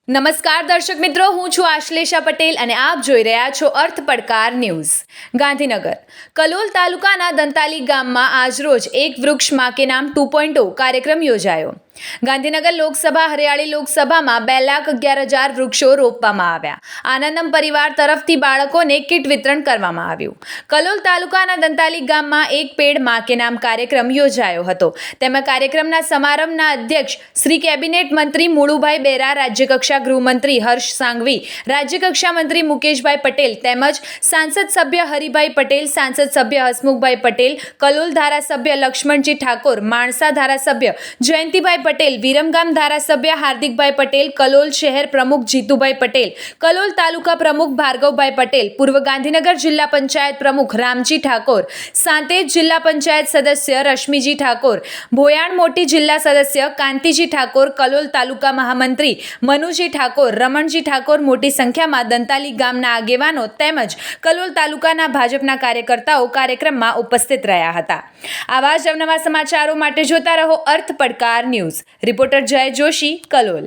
નમસ્કાર દર્શક મિત્રો, હું છું આશ્લેષા પટેલ અને આપ જોઈ રહ્યા છો અર્થ પડકાર ન્યૂઝ. ગાંધીનગર કલોલ તાલુકાના દંતાલી ગામમાં આજરોજ એક વૃક્ષ માં કે નામ 2.0 કાર્યક્રમ યોજાયો. ગાંધીનગર લોકસભા હરિયાળી લોકસભામાં 2,11,000 વૃક્ષો રોપવામાં આવ્યા. આનંદમ પરિવાર તરફથી બાળકોને કીટ વિતરણ કરવામાં આવ્યું. કલોલ તાલુકાના દંતાલી ગામમાં એક પેડ માં કે નામ કાર્યક્રમ યોજાયો હતો. તેમાં કાર્યક્રમના સમારંભના અધ્યક્ષ શ્રી કેબિનેટ મંત્રી મુળુભાઈ બેરા, રાજ્યકક્ષા ગૃહમંત્રી હર્ષ સાંઘવી, રાજ્યકક્ષા મંત્રી મુકેશભાઈ પટેલ તેમજ સાંસદ સભ્ય હરિભાઈ પટેલ, સાંસદ સભ્ય હસમુખભાઈ પટેલ, કલોલ ધારાસભ્ય લક્ષ્મણજી ઠાકોર, માણસા ધારાસભ્ય જયંતિભાઈ પટેલ, વિરમગામ ધારાસભ્ય હાર્દિકભાઈ પટેલ, કલોલ શહેર પ્રમુખ જીતુભાઈ પટેલ, કલોલ તાલુકા પ્રમુખ ભાર્ગવભાઈ પટેલ, પૂર્વ ગાંધીનગર જિલ્લા પંચાયત પ્રમુખ રામજી ઠાકોર, સાંતેજ જિલ્લા પંચાયત સદસ્ય રશ્મિજી ઠાકોર, ભોયાણ મોટી જિલ્લા સદસ્ય કાંતિજી ઠાકોર, કલોલ તાલુકા મહામંત્રી મનુજી ઠાકોર, રમણજી ઠાકોર મોટી સંખ્યામાં દંતાલી ગામના આગેવાનો તેમજ કલોલ તાલુકાના ભાજપના કાર્યકર્તાઓ કાર્યક્રમમાં ઉપસ્થિત રહ્યા હતા. આવા જ અવનવા સમાચારો માટે જોતા રહો અર્થ પડકાર ન્યૂઝ. રિપોર્ટર જય જોશી, કલોલ.